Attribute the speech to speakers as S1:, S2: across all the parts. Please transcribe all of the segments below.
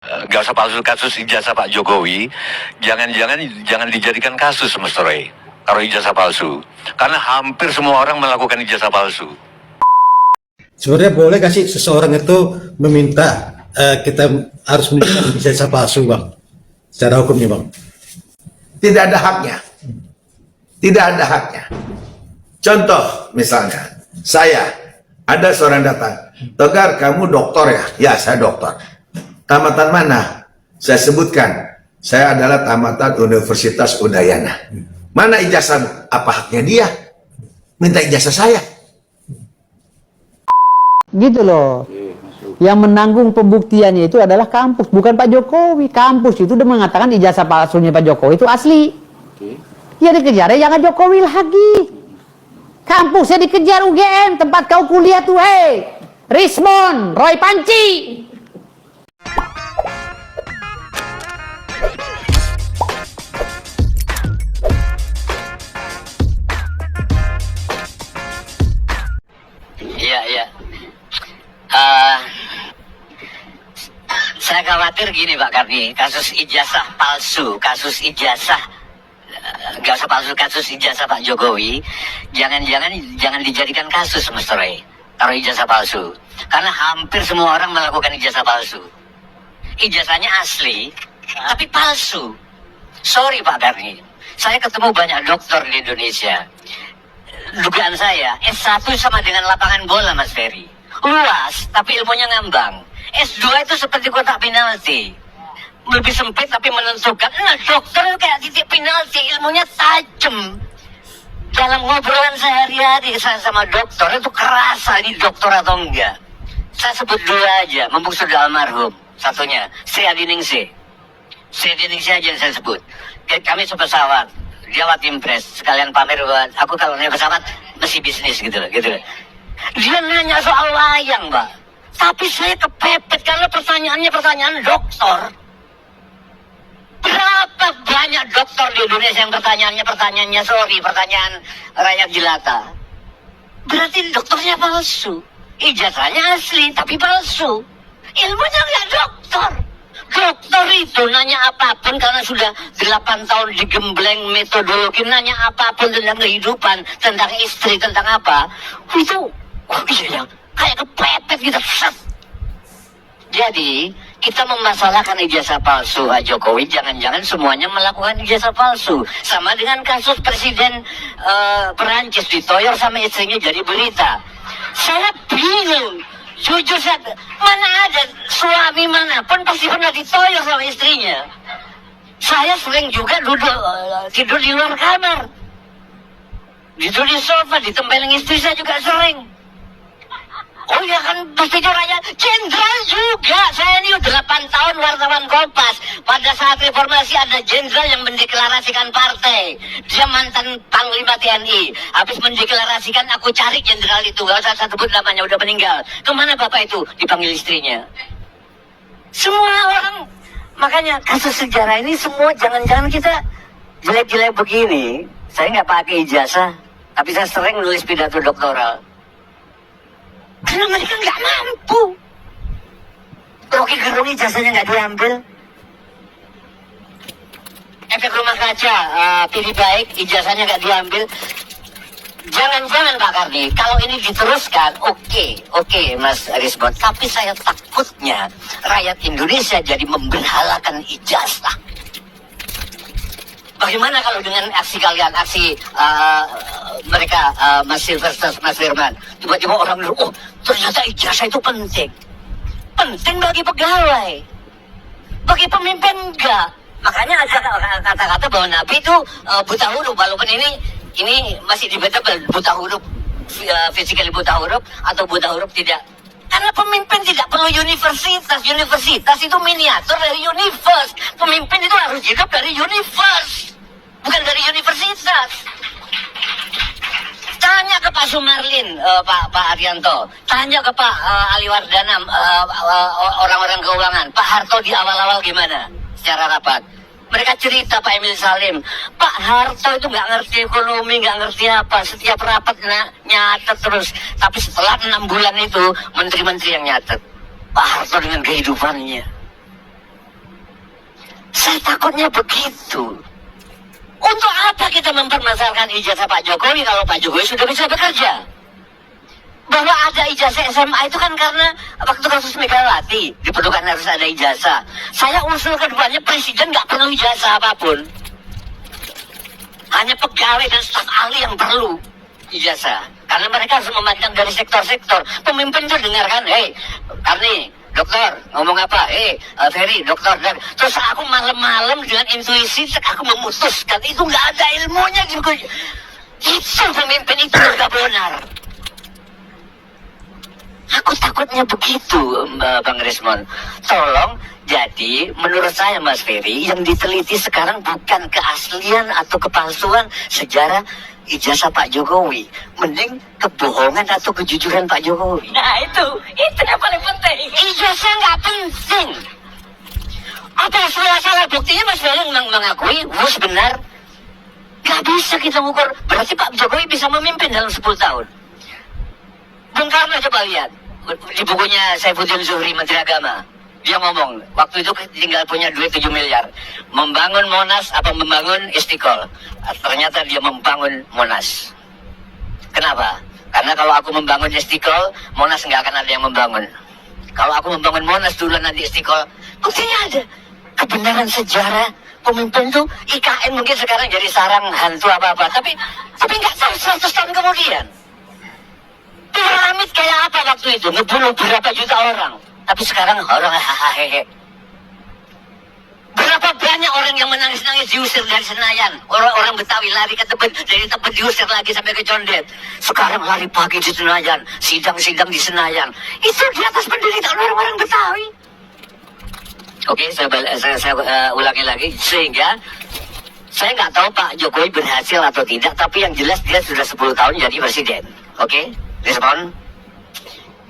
S1: Gak usah palsu kasus ijazah Pak Jokowi, jangan dijadikan kasus Mas Roy. Kalau ijazah palsu, karena hampir semua orang melakukan ijazah palsu.
S2: Sebenarnya boleh gak sih seseorang itu meminta kita harus menunjukkan ijazah palsu, Bang? Secara hukumnya, Bang?
S3: Tidak ada haknya. Tidak ada haknya. Contoh misalnya, ada seorang datang, Tegar kamu dokter ya? Ya, saya dokter. Tamatan mana? Saya sebutkan, saya adalah tamatan Universitas Udayana. Mana ijazah? Apa haknya dia minta ijazah saya?
S4: Gitu loh. Yang menanggung pembuktiannya itu adalah kampus, bukan Pak Jokowi. Kampus itu udah mengatakan ijazah palsunya Pak Jokowi itu asli. Ya dikejar, jangan Jokowi lagi. Kampusnya dikejar UGM, tempat kau kuliah tuh, hei. Rismon, Roy Panci.
S5: Iya. Saya khawatir gini Pak Karni, kasus ijazah palsu, kasus ijazah gak usah palsu, kasus ijazah Pak Jokowi, jangan dijadikan kasus Mas Roy. Kalau ijazah palsu, karena hampir semua orang melakukan ijazah palsu. Ijazahnya asli, tapi palsu. Sorry Pak Karni, saya ketemu banyak dokter di Indonesia. Dugaan saya, S1 sama dengan lapangan bola Mas Ferry. Luas, tapi ilmunya ngambang. S2 itu seperti kotak penalti. Lebih sempit tapi menentukan. Nah, dokter itu kayak titik penalti, ilmunya tajam. Dalam ngobrolan sehari-hari saya sama dokter, itu kerasa ini dokter atau enggak. Saya sebut dulu aja, mumpung sudah almarhum. Satunya, Sri Adiningsih. Sri Adiningsih aja yang saya sebut. Kami sepesawat. Dia Watim Press, sekalian pamer buat aku kalau naik pesawat mesti bisnis gitu loh. Dia nanya soal wayang, Mbak. Tapi saya kepepet karena pertanyaannya pertanyaan dokter. Berapa banyak dokter di Indonesia yang pertanyaannya pertanyaan rakyat jelata. Berarti dokternya palsu. Ijazahnya asli tapi palsu. Ilmunya nggak dokter. Dokter itu nanya apapun karena sudah 8 tahun digembleng metodologi, nanya apapun tentang kehidupan, tentang istri, tentang apa. Itu, iya, kayak kepepet gitu. Jadi, kita memasalahkan ijazah palsu Pak Jokowi, jangan-jangan semuanya melakukan ijazah palsu. Sama dengan kasus Presiden Perancis ditoyor sama istrinya jadi berita. Saya bingung. Jujur saja, mana ada suami manapun pasti pernah ditoyor sama istrinya. Saya sering juga tidur di luar kamar. Tidur di sofa, ditempelin istri saya juga sering. Oh ya kan, jujur aja, jenderal juga. Saya ini 8 tahun wartawan Kompas. Pada saat reformasi ada jenderal yang mendeklarasikan partai. Dia mantan Panglima TNI. Habis mendeklarasikan, aku cari jenderal itu. Gak usah saya sebut namanya, udah meninggal. Kemana bapak itu? Dipanggil istrinya. Semua orang, makanya kasus sejarah ini semua jangan-jangan kita jelek-jelek begini. Saya nggak pakai ijazah, tapi saya sering nulis pidato doktoral. Karena mereka nggak mampu. Rocky Gerung ijazahnya nggak diambil. Efek rumah kaca, pilih baik, ijazahnya nggak diambil. Jangan-jangan Pak Karni, kalau ini diteruskan, oke, Mas Rismon. Tapi saya takutnya rakyat Indonesia jadi memberhalakan ijazah. Bagaimana kalau dengan aksi kalian, aksi mereka, Mas Silvester, Mas Firman, tiba-tiba orang bilang, oh ternyata ijazah itu penting. Penting bagi pegawai, bagi pemimpin enggak. Makanya ada kata-kata bahwa Nabi itu buta huruf, walaupun ini masih debatable, buta huruf, physically buta huruf atau buta huruf tidak. Karena pemimpin tidak perlu universitas. Universitas itu miniatur dari universe. Pemimpin itu harus hidup dari universe, bukan dari universitas. Tanya ke Pak Sumarlin, Pak Arianto. Tanya ke Pak Ali Wardana, orang-orang keuangan. Pak Harto di awal-awal gimana secara rapat? Mereka cerita Pak Emil Salim, Pak Harto itu nggak ngerti ekonomi, nggak ngerti apa. Setiap rapat nyatet terus. Tapi setelah 6 bulan itu, menteri-menteri yang nyatet. Pak Harto dengan kehidupannya. Saya takutnya begitu. Untuk apa kita mempermasalahkan ijazah Pak Jokowi kalau Pak Jokowi sudah bisa bekerja? Bahwa ada ijazah SMA itu kan karena waktu kasus Megawati diperlukan harus ada ijazah. Saya usul keduanya presiden nggak perlu ijazah apapun. Hanya pegawai dan staf ahli yang perlu ijazah. Karena mereka harus memandang dari sektor-sektor. Pemimpin itu dengarkan, hei, Karni, dokter, ngomong apa? Ferry, dokter. Terus aku malam-malam dengan intuisi, aku memutuskan. Itu nggak ada ilmunya juga. Itu pemimpin itu nggak benar. Aku takutnya begitu, Bang Rismon. Tolong, jadi menurut saya Mas Ferry, yang diteliti sekarang bukan keaslian atau kepalsuan sejarah ijazah Pak Jokowi. Mending kebohongan atau kejujuran Pak Jokowi.
S6: Nah itu yang paling penting.
S5: Ijazah nggak penting. Apa salah buktinya Mas Ferry mengakui, wus benar. Gak bisa kita ukur. Berarti Pak Jokowi bisa memimpin dalam 10 tahun. Bung Karno coba lihat di bukunya Saifuddin Zuhri, Menteri Agama. Dia ngomong, waktu itu tinggal punya duit 7 miliar. Membangun Monas apa membangun Istiqlal? Ternyata dia membangun Monas. Kenapa? Karena kalau aku membangun Istiqlal, Monas nggak akan ada yang membangun. Kalau aku membangun Monas dulu nanti Istiqlal, buktinya ada. Kebenaran sejarah pemimpin tuh IKN mungkin sekarang jadi sarang hantu apa-apa. Tapi nggak tahu 100 tahun kemudian. Piramid kayak apa waktu itu? Ngebunuh berapa juta orang. Tapi sekarang orang hahaha. Berapa banyak orang yang menangis-nangis diusir dari Senayan. Orang Betawi lari ke Tebet, dari Tebet diusir lagi sampai ke Condet. Sekarang lari pagi di Senayan, sidang-sidang di Senayan. Itu di atas penderitaan orang-orang Betawi. Oke, saya ulangi lagi. Sehingga saya nggak tahu Pak Jokowi berhasil atau tidak, tapi yang jelas dia sudah 10 tahun jadi presiden. Oke, respon.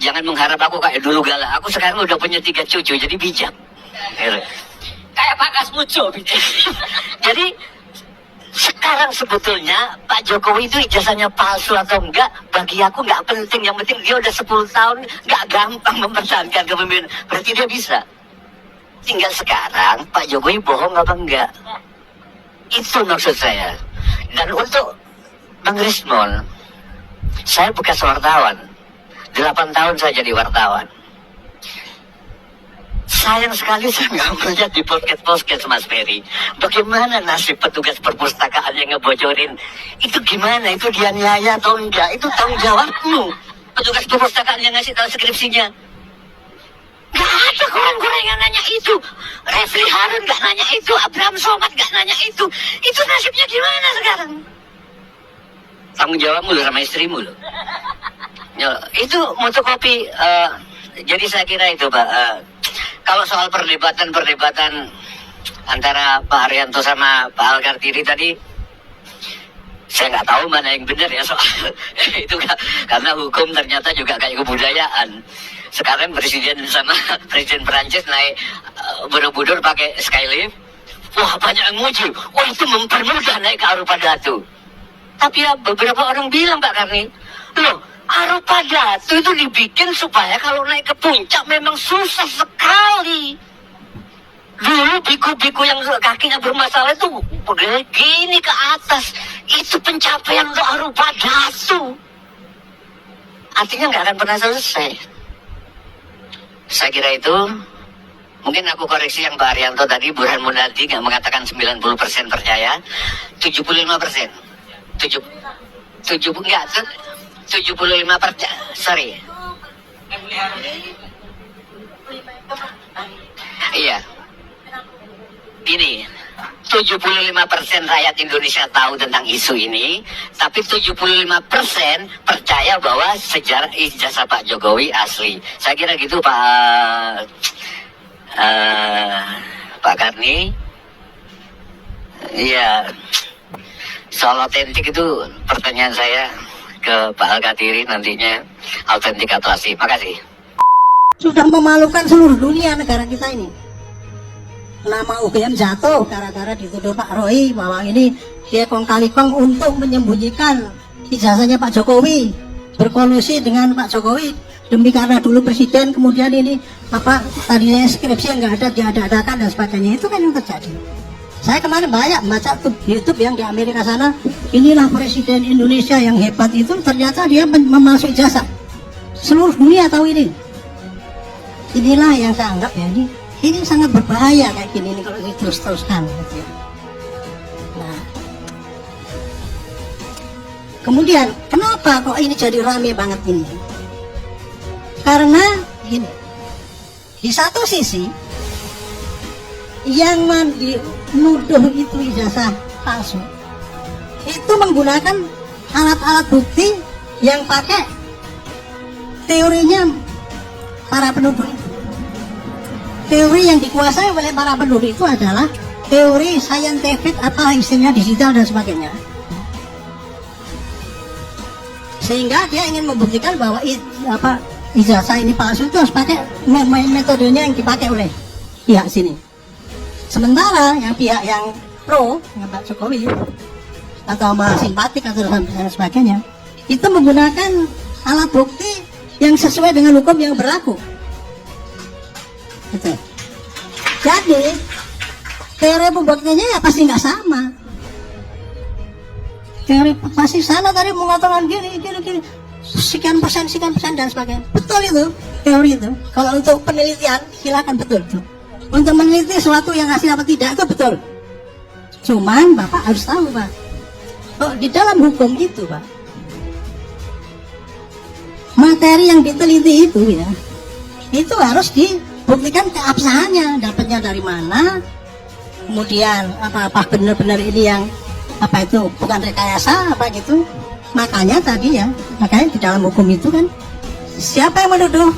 S5: Jangan mengharap aku kayak dulu galak. Aku sekarang udah punya 3 cucu, jadi bijak.
S6: Kayak Pak Kasmujo.
S5: Jadi sekarang sebetulnya Pak Jokowi itu ijazahnya palsu atau enggak, bagi aku nggak penting. Yang penting dia udah 10 tahun nggak gampang mempertahankan kepemimpinan. Berarti dia bisa. Tinggal sekarang Pak Jokowi bohong apa enggak. Itu maksud saya. Dan untuk Bang Rismon, saya bekas wartawan. 8 tahun saya jadi wartawan. Sayang sekali saya nggak melihat di podcast Mas Ferry. Bagaimana nasib petugas perpustakaan yang ngebocorin? Itu gimana? Itu dianiaya atau enggak? Itu tanggung jawabmu. Petugas perpustakaan yang ngasih tahu skripsinya. Gak ada kurang-kurang yang nanya itu. Refli Harun gak nanya itu. Abraham Somad gak nanya itu. Itu nasibnya gimana sekarang? Tanggung jawabmu loh sama istrimu loh. Itu motokopi. Jadi saya kira itu Pak. Kalau soal perdebatan antara Pak Haryanto sama Pak Al-Kartiri tadi, saya nggak tahu mana yang benar ya soal itu, karena hukum ternyata juga kayak kebudayaan. Sekarang presiden sama presiden Perancis naik Borobudur pakai skylift, wah banyak yang muji, wah itu mempermudah naik ke Arupadatu. Tapi ya beberapa orang bilang Pak Karni, loh Arupadatu itu dibikin supaya kalau naik ke puncak memang susah sekali. Dulu biku-biku yang kakinya bermasalah itu gini ke atas. Itu pencapaian untuk Arupadatu. Artinya nggak akan pernah selesai. Saya kira itu. Mungkin aku koreksi yang Pak Haryanto tadi, Burhan Munadi nggak mengatakan 90% percaya, 75%. 75 percaya. Sorry. Iya. Gini, 75% rakyat Indonesia tahu tentang isu ini, tapi 75% percaya bahwa sejarah ijazah Pak Jokowi asli. Saya kira gitu Pak Karni. Iya. Soal otentik itu pertanyaan saya ke Pak Al-Kartiri nantinya, autentik atau asli. Makasih.
S7: Sudah memalukan seluruh dunia negara kita ini. Nama UGM jatuh gara-gara dituduh Pak Roy bahwa ini dia kong kali kong untuk menyembunyikan ijazahnya Pak Jokowi, berkolusi dengan Pak Jokowi demi karena dulu presiden, kemudian ini apa tadinya skripsi yang nggak ada diadakan dan sebagainya, itu kan yang terjadi. Saya kemarin banyak baca tuh YouTube yang di Amerika sana, inilah presiden Indonesia yang hebat, itu ternyata dia memasuk ijazah. Seluruh dunia tahu ini. Inilah yang saya anggap ya, ini sangat berbahaya kayak gini nih kalau diterus-teruskan gitu ya. Nah, kemudian kenapa kok ini jadi rame banget ini? Karena gini, di satu sisi yang menuduh itu ijazah palsu itu menggunakan alat-alat bukti yang pakai teorinya para penuduh. Teori yang dikuasai oleh para penuduh itu adalah teori scientific atau istilahnya digital dan sebagainya. Sehingga dia ingin membuktikan bahwa ijazah ini palsu itu harus pakai metodenya yang dipakai oleh pihak sini. Sementara yang pihak yang pro, yang Pak Jokowi atau simpatik atau dan sebagainya, itu menggunakan alat bukti yang sesuai dengan hukum yang berlaku. Gitu. Jadi teori pembuktiannya ya pasti nggak sama. Teori pasti sana tadi mengatakan gini, sekian persen dan sebagainya. Betul itu teori itu. Kalau untuk penelitian silakan betul itu. Untuk meneliti sesuatu yang hasil apa tidak itu betul. Cuman Bapak harus tahu Pak, oh, di dalam hukum itu Pak, materi yang diteliti itu ya, itu harus dibuktikan keabsahannya, dapatnya dari mana, kemudian apa benar-benar ini yang apa itu bukan rekayasa apa gitu. Makanya tadi ya, makanya di dalam hukum itu kan siapa yang menuduh,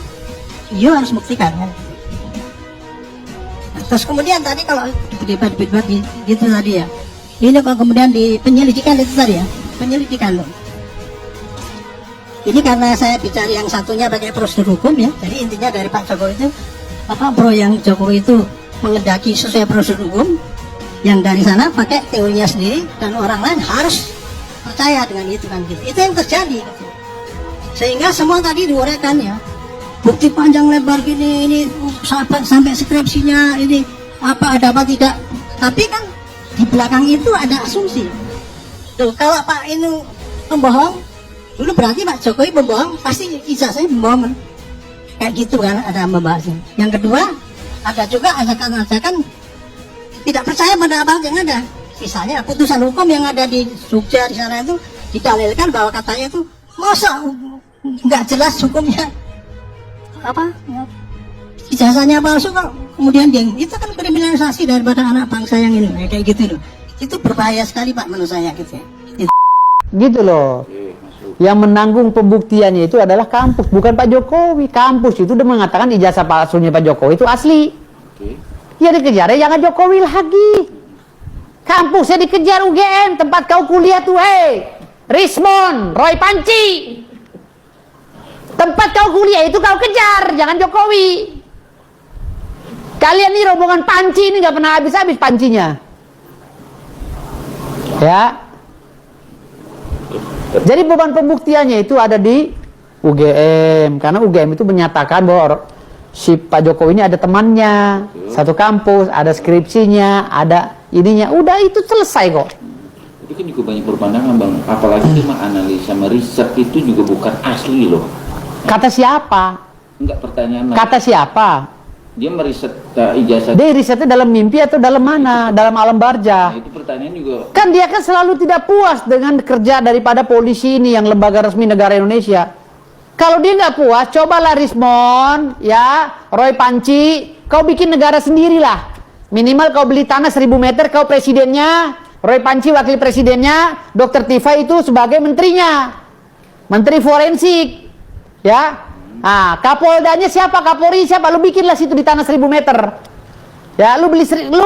S7: dia harus buktikan kan. Terus kemudian tadi kalau debat gitu tadi ya, ini kalau kemudian di penyelidikan itu tadi ya, penyelidikan loh. Ini karena saya bicara yang satunya pakai prosedur hukum ya, jadi intinya dari Pak Jokowi itu pro yang Jokowi itu mengendaki sesuai prosedur hukum, yang dari sana pakai teorinya sendiri dan orang lain harus percaya dengan itu kan gitu. Itu yang terjadi gitu. Sehingga semua tadi diuraikan ya, bukti panjang lebar gini, ini sampai skripsinya ini apa ada apa tidak. Tapi kan di belakang itu ada asumsi. Tuh kalau Pak ini pembohong, dulu berarti Pak Jokowi pembohong, pasti ijazahnya pembohong. Kayak gitu kan ada membahasnya. Yang kedua, ada juga ajakan-ajakan tidak percaya pada apa yang ada. Misalnya putusan hukum yang ada di Jogja di sana itu didalilkan bahwa katanya itu masa nggak jelas hukumnya, apa ijazahnya palsu kok kemudian dia itu kan kriminalisasi daripada anak bangsa yang ini kayak gitu loh. Itu berbahaya sekali Pak menurut saya gitu ya.
S4: Gitu loh. Yang menanggung pembuktiannya itu adalah kampus, bukan Pak Jokowi. Kampus itu udah mengatakan ijazah palsunya Pak Jokowi itu asli. Ya dikejar ya jangan Jokowi lagi. Kampusnya dikejar UGM, tempat kau kuliah tuh, Rismon, Roy Panci. Tempat kau kuliah itu kau kejar, jangan Jokowi. Kalian nih rombongan panci ini nggak pernah habis-habis pancinya. Ya. Jadi beban pembuktiannya itu ada di UGM, karena UGM itu menyatakan bahwa si Pak Jokowi ini ada temannya, satu kampus, ada skripsinya, ada ininya, udah itu selesai kok.
S8: Itu kan juga banyak berpandangan Bang, apalagi dia menganalisa, meriset itu juga bukan asli loh.
S4: Kata siapa?
S8: Enggak, pertanyaan.
S4: Kata siapa?
S8: Dia meriset ijazah.
S4: Dia risetnya dalam mimpi atau dalam mana? Dalam alam barja.
S8: Nah, itu pertanyaan juga.
S4: Kan dia kan selalu tidak puas dengan kerja daripada polisi ini yang lembaga resmi negara Indonesia. Kalau dia nggak puas, cobalah Rismon, ya, Roy Panci, kau bikin negara sendirilah. Minimal kau beli tanah 1000 meter, kau presidennya, Roy Panci wakil presidennya, Dr. Tifa itu sebagai menterinya, menteri forensik, ya. Nah, Kapoldanya siapa, Kapolri siapa, lu bikinlah situ di tanah 1000 meter. Ya, lu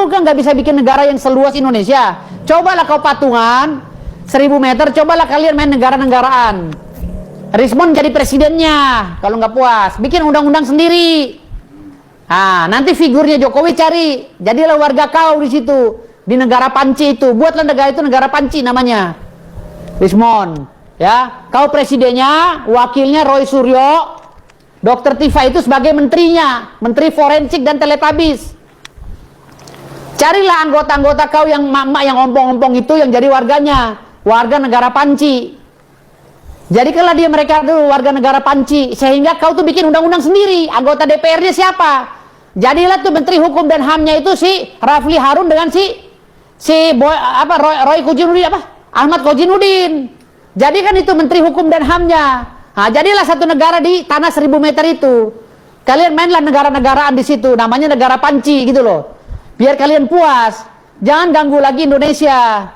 S4: kan nggak bisa bikin negara yang seluas Indonesia. Cobalah kau patungan 1000 meter, cobalah kalian main negara-negaraan. Rismon jadi presidennya, kalau nggak puas, bikin undang-undang sendiri. Nah, nanti figurnya Jokowi cari, jadilah warga kau di situ, di negara Panci itu, buatlah negara itu negara Panci namanya, Rismon, ya. Kau presidennya, wakilnya Roy Suryo, Dr. Tifa itu sebagai menterinya, menteri forensik dan teletabis. Carilah anggota-anggota kau yang mak-mak yang ompong-ompong itu yang jadi warganya, warga negara Panci. Jadikanlah dia mereka dulu warga negara Panci, sehingga kau tuh bikin undang-undang sendiri. Anggota DPR-nya siapa? Jadilah tuh Menteri Hukum dan HAM-nya itu si Rafli Harun dengan Roy Kojinuddin Ahmad Kojinuddin. Jadikan itu Menteri Hukum dan HAM-nya. Nah, jadilah satu negara di tanah 1000 meter itu. Kalian mainlah negara-negaraan di situ, namanya negara Panci gitu loh. Biar kalian puas. Jangan ganggu lagi Indonesia.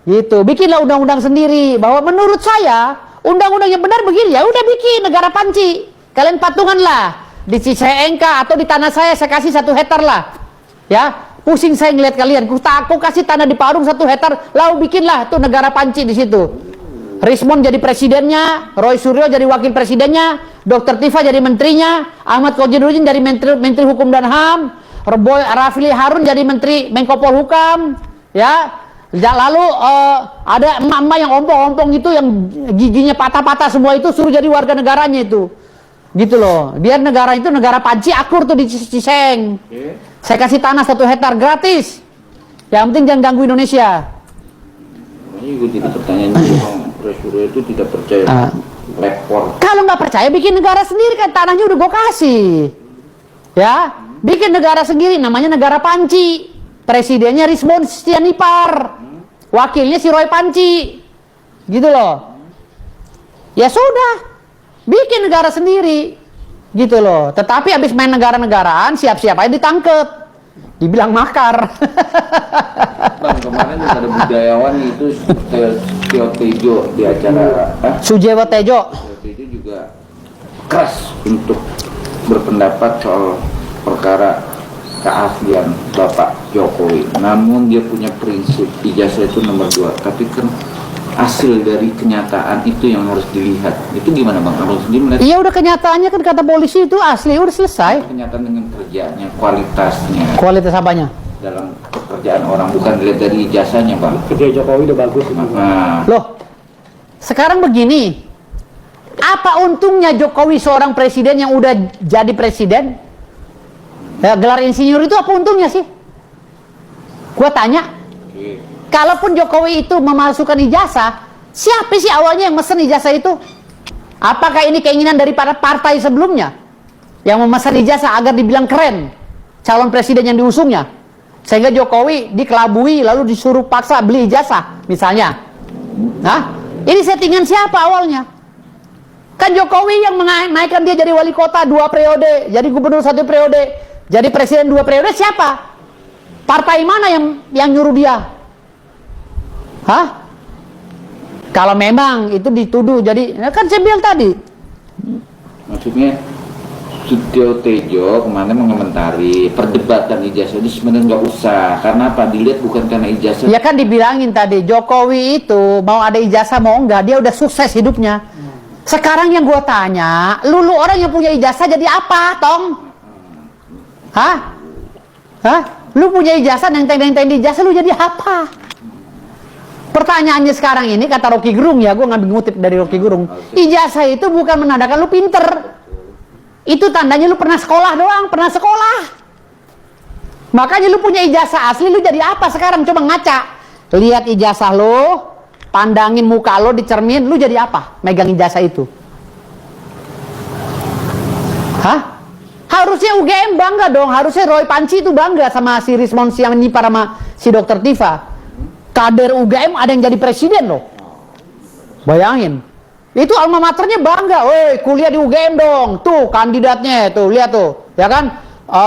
S4: Gitu. Bikinlah undang-undang sendiri bahwa menurut saya undang-undang yang benar begini, ya udah bikin negara Panci. Kalian patunganlah di Cicengka atau di tanah saya kasih 1 hektar lah. Ya, pusing saya ngeliat kalian. Aku kasih tanah di Parung 1 hektar, lalu bikinlah tuh negara Panci di situ. Rismon jadi presidennya, Roy Suryo jadi wakil presidennya, Dr. Tifa jadi menterinya, Ahmad Kojinuddin jadi menteri Hukum dan HAM, Rafli Harun jadi menteri Menko Polhukam, ya. Lalu ada emak-emak yang ompong-ompong itu yang giginya patah-patah semua itu suruh jadi warga negaranya itu. Gitu loh. Biar negara itu negara Panci akur tuh di Ciseng. Saya kasih tanah 1 hektar gratis. Yang penting jangan ganggu Indonesia.
S8: Ini gue jadi pertanyaan juga, Suryo itu tidak percaya rekor.
S4: Kalau nggak percaya bikin negara sendiri, kan tanahnya udah gue kasih. Ya, bikin negara sendiri namanya negara Panci. Presidennya Rismon Stianipar, wakilnya si Roy Panci, gitu loh. Ya sudah, bikin negara sendiri, gitu loh. Tetapi habis main negara-negaraan, siap-siap aja ditangkep, dibilang makar.
S8: Bang, kemarin juga ada budayawan itu Sujiwo Tejo di acara
S4: Sujiwo Tejo
S8: juga keras untuk berpendapat soal perkara keaslian Bapak Jokowi. Namun dia punya prinsip ijazah itu nomor 2. Tapi kan hasil dari kenyataan itu yang harus dilihat. Itu gimana Bang? Harus dilihat.
S4: Iya udah kenyataannya kan kata polisi itu asli, udah selesai.
S8: Kenyataan dengan kerjanya, kualitasnya.
S4: Kualitas apanya?
S8: Dalam pekerjaan orang, bukan dilihat dari ijazahnya Bang.
S9: Kerja Jokowi udah bagus.
S4: Loh, sekarang begini. Apa untungnya Jokowi seorang presiden yang udah jadi presiden? Ya, gelar insinyur itu apa untungnya sih? Gua tanya. Kalaupun Jokowi itu memalsukan ijazah, siapa sih awalnya yang mesen ijazah itu? Apakah ini keinginan daripada partai sebelumnya yang memesan ijazah agar dibilang keren calon presiden yang diusungnya, sehingga Jokowi dikelabui lalu disuruh paksa beli ijazah misalnya? Nah, ini settingan siapa awalnya? Kan Jokowi yang menaikkan dia jadi wali kota 2 periode, jadi gubernur 1 periode, jadi presiden 2 periode, siapa? Partai mana yang nyuruh dia? Hah? Kalau memang itu dituduh, jadi kan saya bilang tadi.
S8: Maksudnya Sujiwo Tejo kemarin mengomentari perdebatan ijazah itu sebenarnya nggak usah. Karena apa? Dilihat bukan karena ijazah.
S4: Ya kan dibilangin tadi, Jokowi itu mau ada ijazah mau enggak, dia udah sukses hidupnya. Sekarang yang gue tanya, lu orang yang punya ijazah jadi apa, Tong? Hah? Hah? Lu punya ijazah, nenteng-nenteng di ijazah, lu jadi apa? Pertanyaannya sekarang ini, kata Rocky Gerung ya, gue ngambil ngutip dari Rocky Gerung, ijazah itu bukan menandakan lu pinter. Itu tandanya lu pernah sekolah doang, pernah sekolah. Makanya lu punya ijazah asli, lu jadi apa sekarang? Coba ngaca. Lihat ijazah lu, pandangin muka lo di cermin, lu jadi apa? Megang ijazah itu. Hah? Harusnya UGM bangga dong, harusnya Roy Panci itu bangga sama si Rismon Stianipar sama si Dr. Tifa. Kader UGM ada yang jadi presiden loh. Bayangin. Itu alma maternya bangga, woi kuliah di UGM dong. Tuh kandidatnya, tuh lihat tuh. Ya kan?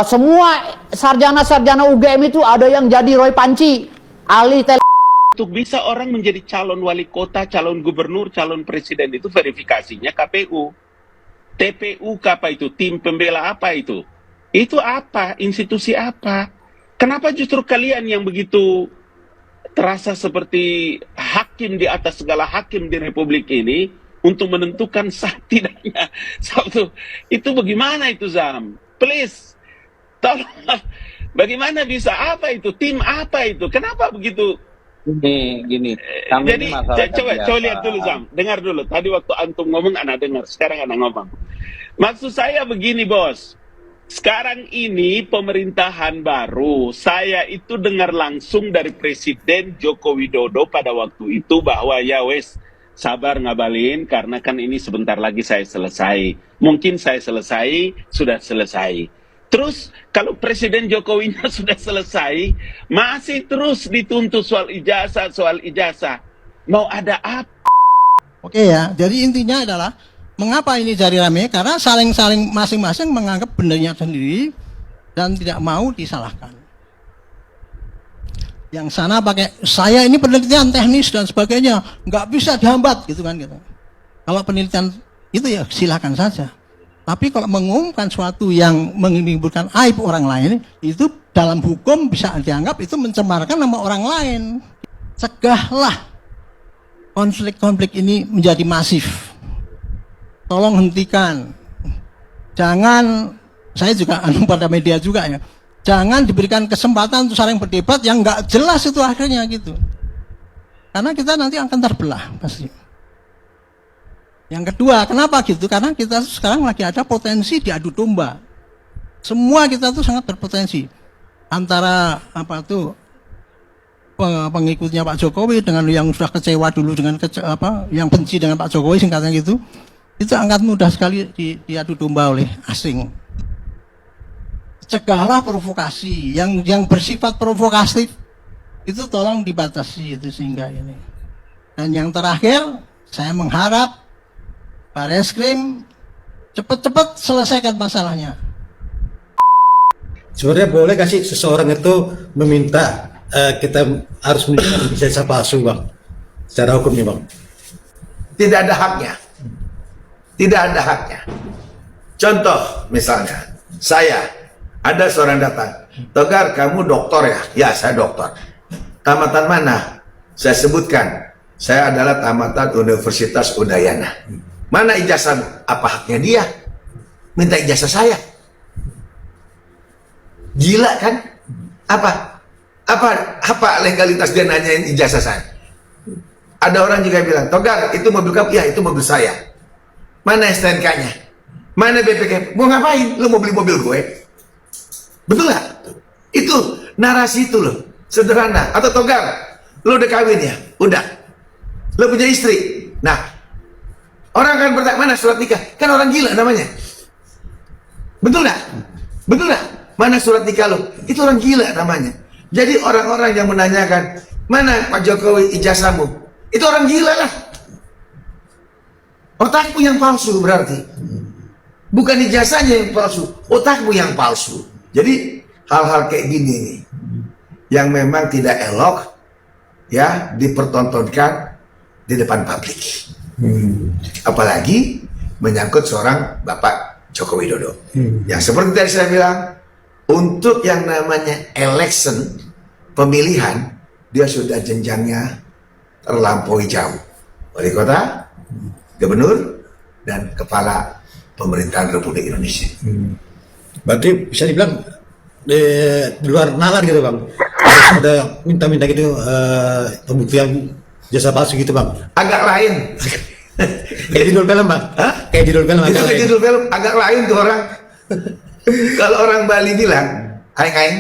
S4: Semua sarjana-sarjana UGM itu ada yang jadi Roy Panci. Ahli
S10: Untuk bisa orang menjadi calon wali kota, calon gubernur, calon presiden itu verifikasinya KPU. TPU apa itu? Tim pembela apa itu? Itu apa? Institusi apa? Kenapa justru kalian yang begitu terasa seperti hakim di atas segala hakim di Republik ini untuk menentukan sah tidaknya satu? Itu bagaimana itu, Zam? Please, tolong. Bagaimana bisa? Apa itu? Tim apa itu? Kenapa begitu?
S8: Gini.
S10: Jadi coba lihat dulu, Zam. Dengar dulu. Tadi waktu antum ngomong, anak dengar. Sekarang anak ngomong. Maksud saya begini, Bos. Sekarang ini pemerintahan baru, saya itu dengar langsung dari Presiden Joko Widodo pada waktu itu bahwa ya wes, sabar ngabalin karena kan ini sebentar lagi saya selesai. Mungkin saya selesai, sudah selesai. Terus kalau Presiden Jokowinya sudah selesai, masih terus dituntut soal ijazah. Mau ada apa?
S9: Oke ya, jadi intinya adalah mengapa ini jadi rame? Karena saling-saling masing-masing menganggap benernya sendiri dan tidak mau disalahkan. Yang sana pakai saya ini penelitian teknis dan sebagainya, nggak bisa dihambat gitu kan gitu. Kalau penelitian itu ya silakan saja. Tapi kalau mengumumkan suatu yang menimbulkan aib orang lain, itu dalam hukum bisa dianggap itu mencemarkan nama orang lain. Cegahlah konflik-konflik ini menjadi masif. Tolong hentikan. Jangan, saya juga pada media juga ya, jangan diberikan kesempatan untuk saling berdebat yang nggak jelas itu akhirnya gitu. Karena kita nanti akan terbelah pasti. Yang kedua, kenapa gitu? Karena kita sekarang lagi ada potensi diadu domba. Semua kita tuh sangat berpotensi. Antara apa tuh pengikutnya Pak Jokowi dengan yang sudah kecewa dulu dengan yang benci dengan Pak Jokowi singkatnya gitu. Itu akan mudah sekali diadu domba oleh asing. Cegahlah provokasi yang bersifat provokatif itu tolong dibatasi itu sehingga ini. Dan yang terakhir, saya mengharap Barreskrim cepat-cepat selesaikan masalahnya.
S2: Sebenarnya boleh kasih seseorang itu meminta kita harus menunjukkan ijazah palsu, Bang, secara hukumnya, Bang.
S3: Tidak ada haknya. Tidak ada haknya. Contoh misalnya, ada seorang datang, Togar, kamu doktor ya? Ya, saya doktor. Tamatan mana? Saya sebutkan, saya adalah tamatan Universitas Udayana. Mana ijazahmu? Apa haknya dia minta ijazah saya? Gila kan? Apa legalitas dia nanyain ijazah saya? Ada orang juga bilang, Togar, itu mobil kamu? Ya, itu mobil saya. Mana STNK-nya? Mana BPK? Mau ngapain? Lu mau beli mobil gue? Betul gak? Itu narasi itu loh, sederhana. Atau Togar, lu udah kawin ya? Udah. Lu punya istri? Nah, orang kan bertanya, mana surat nikah? Kan orang gila namanya. Betul gak? Betul gak? Mana surat nikah lu? Itu orang gila namanya. Jadi orang-orang yang menanyakan, mana Pak Jokowi ijazahmu? Itu orang gila lah. Otakmu yang palsu berarti. Bukan ijazahnya yang palsu, otakmu yang palsu. Jadi hal-hal kayak gini nih, yang memang tidak elok ya dipertontonkan di depan publik. Apalagi menyangkut seorang Bapak Joko Widodo. Yang seperti tadi saya bilang, untuk yang namanya election, pemilihan, dia sudah jenjangnya terlampaui jauh. Wali kota, gubernur, dan kepala pemerintahan Republik Indonesia.
S2: Berarti bisa dibilang di luar nalar gitu, Bang. Harus ada minta-minta gitu pembuktian jasa palsu gitu, Bang.
S3: Agak lain.
S2: Kayak judul film, Bang. Hah? Kayak judul film.
S3: Itu kayak judul film, agak lain tuh orang. Kalau orang Bali bilang, aing-aing.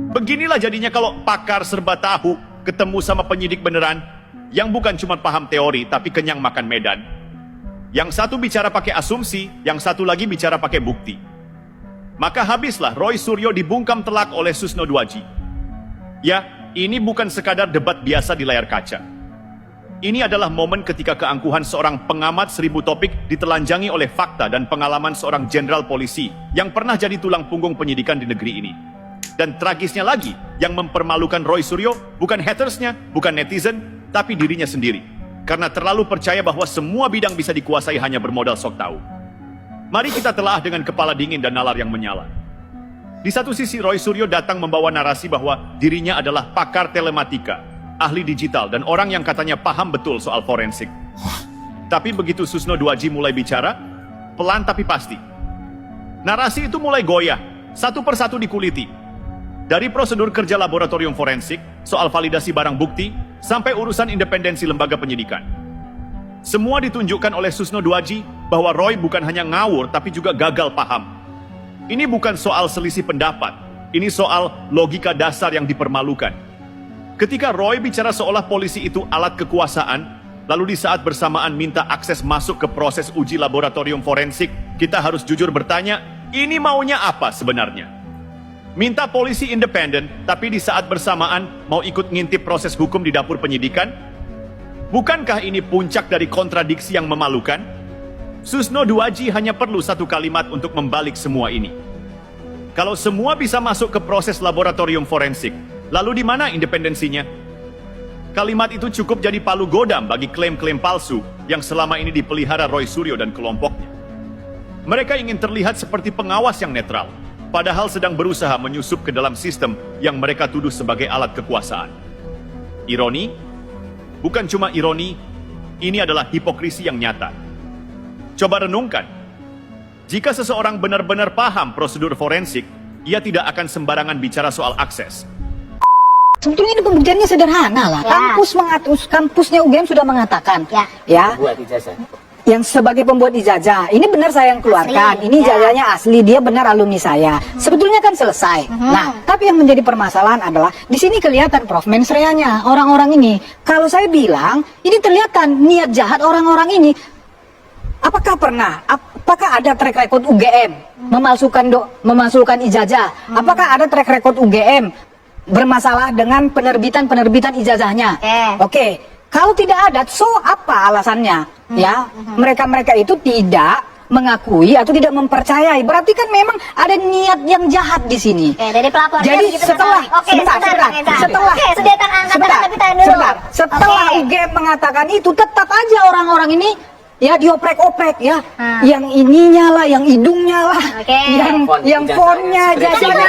S11: Beginilah jadinya kalau pakar serba tahu ketemu sama penyidik beneran yang bukan cuma paham teori tapi kenyang makan medan. Yang satu bicara pakai asumsi, yang satu lagi bicara pakai bukti. Maka habislah Roy Suryo dibungkam telak oleh Susno Dwaji. Ya, ini bukan sekadar debat biasa di layar kaca. Ini adalah momen ketika keangkuhan seorang pengamat 1000 topik ditelanjangi oleh fakta dan pengalaman seorang jenderal polisi yang pernah jadi tulang punggung penyidikan di negeri ini. Dan tragisnya lagi, yang mempermalukan Roy Suryo bukan hatersnya, bukan netizen, tapi dirinya sendiri. Karena terlalu percaya bahwa semua bidang bisa dikuasai hanya bermodal sok tahu. Mari kita telah dengan kepala dingin dan nalar yang menyala. Di satu sisi Roy Suryo datang membawa narasi bahwa dirinya adalah pakar telematika, ahli digital, dan orang yang katanya paham betul soal forensik. Tapi begitu Susno Dwaji mulai bicara, pelan tapi pasti. Narasi itu mulai goyah, satu persatu dikuliti. Dari prosedur kerja laboratorium forensik, soal validasi barang bukti, sampai urusan independensi lembaga penyidikan. Semua ditunjukkan oleh Susno Duaji bahwa Roy bukan hanya ngawur tapi juga gagal paham. Ini bukan soal selisih pendapat, ini soal logika dasar yang dipermalukan. Ketika Roy bicara seolah polisi itu alat kekuasaan, lalu di saat bersamaan minta akses masuk ke proses uji laboratorium forensik, kita harus jujur bertanya, ini maunya apa sebenarnya? Minta polisi independen, tapi di saat bersamaan mau ikut ngintip proses hukum di dapur penyidikan? Bukankah ini puncak dari kontradiksi yang memalukan? Susno Duaji hanya perlu satu kalimat untuk membalik semua ini. Kalau semua bisa masuk ke proses laboratorium forensik, lalu di mana independensinya? Kalimat itu cukup jadi palu godam bagi klaim-klaim palsu yang selama ini dipelihara Roy Suryo dan kelompoknya. Mereka ingin terlihat seperti pengawas yang netral, padahal sedang berusaha menyusup ke dalam sistem yang mereka tuduh sebagai alat kekuasaan. Ironi? Bukan cuma ironi, ini adalah hipokrisi yang nyata. Coba renungkan, jika seseorang benar-benar paham prosedur forensik, ia tidak akan sembarangan bicara soal akses.
S12: Sebetulnya ini pembuktiannya sederhana lah. Kampusnya UGM sudah mengatakan, ya, yang sebagai pembuat ijazah, ini benar saya yang keluarkan, ini ijazahnya asli, dia benar alumni saya. Sebetulnya kan selesai. Nah, tapi yang menjadi permasalahan adalah di sini kelihatan Prof mens reanya orang-orang ini. Kalau saya bilang, ini terlihatkan niat jahat orang-orang ini. Apakah ada track record UGM memasukkan ijazah? Apakah ada track record UGM bermasalah dengan penerbitan ijazahnya? Oke. Kalau tidak ada, so apa alasannya? Ya, mereka itu tidak mengakui atau tidak mempercayai. Berarti kan memang ada niat yang jahat di sini.
S13: Dari pelapornya
S12: jadi
S13: begitu
S12: setelah setelah UGM mengatakan itu, tetap aja orang-orang ini ya dioprek-oprek ya, yang ininya lah, yang hidungnya lah, yang fontnya, jasanya,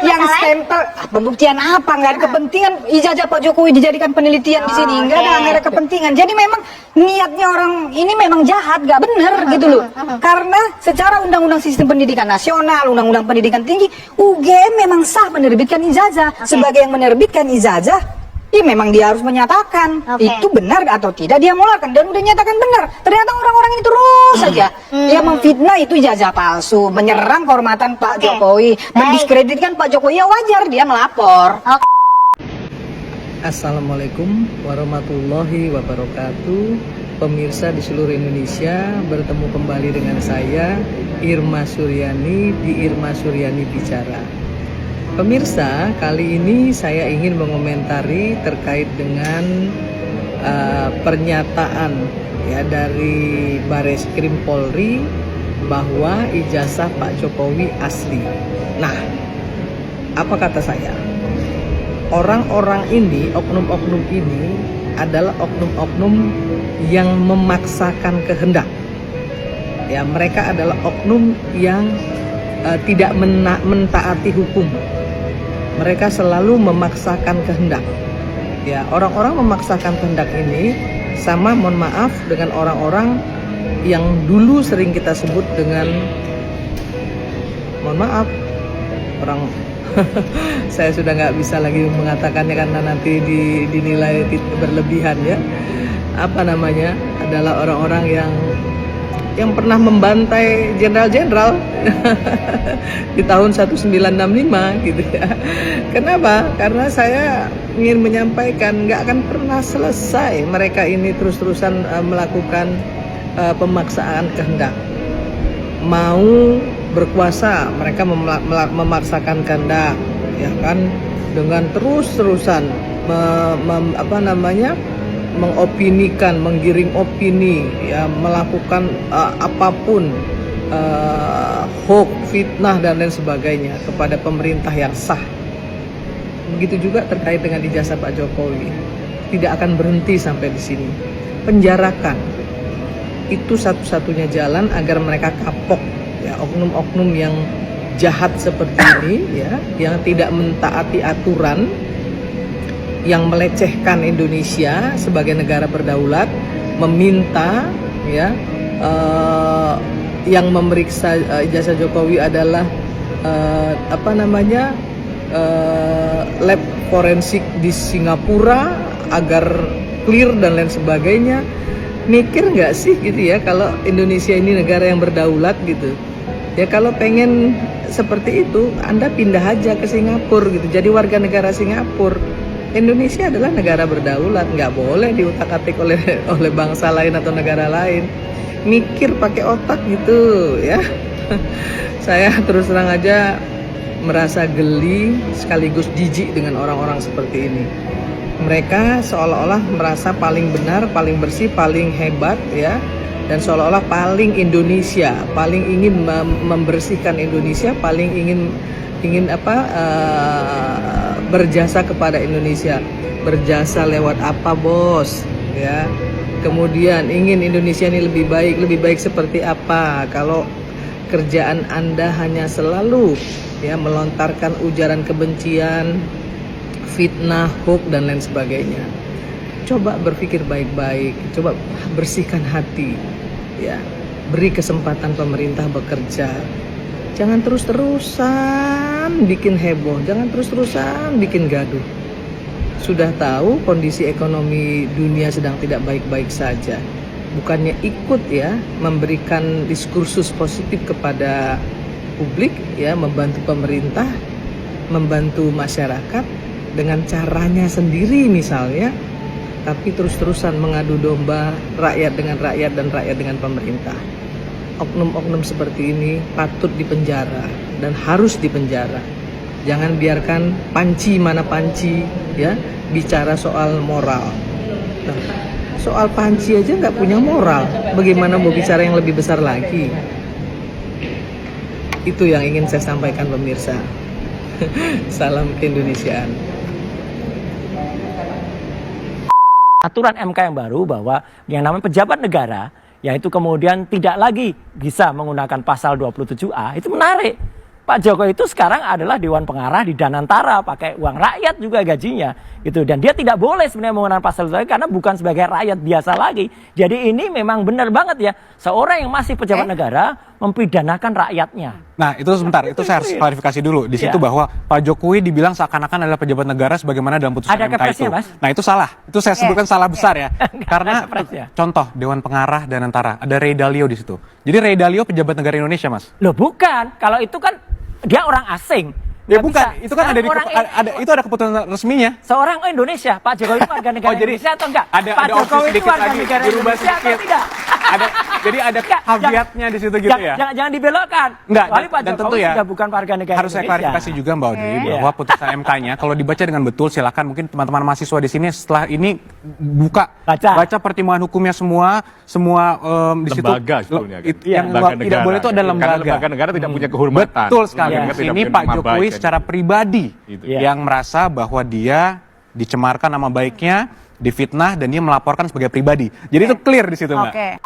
S12: yang stempel. Pembuktian apa? Nggak ada kepentingan ijazah Pak Jokowi dijadikan penelitian di sini, nggak ada kepentingan. Jadi memang niatnya orang ini memang jahat, nggak benar gitu loh. Karena secara undang-undang sistem pendidikan nasional, undang-undang pendidikan tinggi, UGM memang sah menerbitkan ijazah. Sebagai yang menerbitkan ijazah, ya memang dia harus menyatakan itu benar atau tidak dia mengeluarkan, dan udah nyatakan benar. Ternyata orang-orang ini terus saja ya memfitnah itu ijazah palsu, menyerang kehormatan Pak Jokowi, mendiskreditkan Pak Jokowi. Ya wajar dia melapor.
S14: Assalamualaikum warahmatullahi wabarakatuh. Pemirsa di seluruh Indonesia, bertemu kembali dengan saya Irma Suryani di Irma Suryani Bicara. Pemirsa, kali ini saya ingin mengomentari terkait dengan pernyataan ya dari Bareskrim Polri bahwa ijazah Pak Jokowi asli. Nah, apa kata saya? Orang-orang ini, oknum-oknum ini adalah oknum-oknum yang memaksakan kehendak. Ya, mereka adalah oknum yang tidak mentaati hukum. Mereka selalu memaksakan kehendak. Ya, orang-orang memaksakan kehendak ini sama, mohon maaf, dengan orang-orang yang dulu sering kita sebut dengan, mohon maaf, orang saya sudah nggak bisa lagi mengatakannya karena nanti dinilai berlebihan ya. Apa namanya? Adalah orang-orang yang pernah membantai jenderal-jenderal di tahun 1965 gitu ya. Kenapa? Karena saya ingin menyampaikan nggak akan pernah selesai mereka ini terus-terusan melakukan pemaksaan kehendak. Mau berkuasa, mereka memaksakan kehendak, ya kan, dengan terus-terusan mengopinikan, menggiring opini, ya, melakukan apapun, hoax, fitnah dan lain sebagainya kepada pemerintah yang sah. Begitu juga terkait dengan ijazah Pak Jokowi, tidak akan berhenti sampai di sini. Penjarakan itu satu-satunya jalan agar mereka kapok, ya, oknum-oknum yang jahat seperti ini, ya, yang tidak mentaati aturan, yang melecehkan Indonesia sebagai negara berdaulat, meminta, ya, yang memeriksa ijazah Jokowi adalah lab forensik di Singapura agar clear dan lain sebagainya. Mikir nggak sih gitu ya kalau Indonesia ini negara yang berdaulat gitu. Ya kalau pengen seperti itu, Anda pindah aja ke Singapura gitu. Jadi warga negara Singapura. Indonesia adalah negara berdaulat, nggak boleh diutak-atik oleh bangsa lain atau negara lain. Mikir pakai otak gitu ya. Saya terus terang aja merasa geli sekaligus jijik dengan orang-orang seperti ini. Mereka seolah-olah merasa paling benar, paling bersih, paling hebat ya, dan seolah-olah paling Indonesia, paling ingin membersihkan Indonesia, paling ingin berjasa kepada Indonesia. Berjasa lewat apa, bos? Ya. Kemudian ingin Indonesia ini lebih baik seperti apa? Kalau kerjaan Anda hanya selalu ya melontarkan ujaran kebencian, fitnah, hoax dan lain sebagainya. Coba berpikir baik-baik, coba bersihkan hati, ya. Beri kesempatan pemerintah bekerja. Jangan terus-terusan bikin heboh, jangan terus-terusan bikin gaduh. Sudah tahu kondisi ekonomi dunia sedang tidak baik-baik saja. Bukannya ikut ya memberikan diskursus positif kepada publik, ya, membantu pemerintah, membantu masyarakat dengan caranya sendiri misalnya, tapi terus-terusan mengadu domba rakyat dengan rakyat dan rakyat dengan pemerintah. Oknum-oknum seperti ini patut dipenjara dan harus dipenjara. Jangan biarkan panci mana panci ya bicara soal moral. Nah, soal panci aja nggak punya moral, bagaimana mau bicara yang lebih besar lagi? Itu yang ingin saya sampaikan pemirsa. Salam keindonesiaan.
S13: Aturan MK yang baru bahwa yang namanya pejabat negara, yaitu kemudian tidak lagi bisa menggunakan pasal 27A, itu menarik. Pak Jokowi itu sekarang adalah Dewan Pengarah di Danantara, pakai uang rakyat juga gajinya, gitu. Dan dia tidak boleh sebenarnya menggunakan pasal itu karena bukan sebagai rakyat biasa lagi. Jadi ini memang benar banget ya, seorang yang masih pejabat negara mempidanakan rakyatnya.
S15: Nah itu sebentar, itu saya harus klarifikasi dulu. Di situ bahwa Pak Jokowi dibilang seakan-akan adalah pejabat negara sebagaimana dalam putusan MK itu.
S13: Mas?
S15: Nah itu salah, itu saya sebutkan salah besar ya. Karena contoh Dewan Pengarah Danantara, ada Ray Dalio di situ. Jadi Ray Dalio pejabat negara Indonesia, Mas?
S13: Loh bukan, kalau itu kan dia orang asing.
S15: Ya bukan, itu kan itu ada keputusan resminya.
S13: Seorang Indonesia, Pak Jokowi itu warga negara Indonesia atau enggak?
S15: Pak Jokowi itu warga negara Indonesia atau tidak? Jadi ada caveatnya di situ gitu ya.
S13: Jangan dibelokkan.
S15: Enggak,
S13: Pak
S15: dan tentu
S13: Jokowi
S15: ya
S13: sudah bukan warga negara
S15: harus
S13: Indonesia.
S15: saya klarifikasi juga Mbak Audrey bahwa putusan MK-nya kalau dibaca dengan betul, silakan mungkin teman-teman mahasiswa di sini setelah ini baca pertimbangan hukumnya semua di situ.
S11: Lembaga sebetulnya kan.
S15: Yang tidak boleh itu adalah lembaga.
S11: Karena lembaga negara tidak punya kehormatan.
S15: Betul sekali. Di sini Pak Jokowi secara pribadi yang merasa bahwa dia dicemarkan nama baiknya, difitnah dan dia melaporkan sebagai pribadi. Jadi itu clear di situ, Mbak.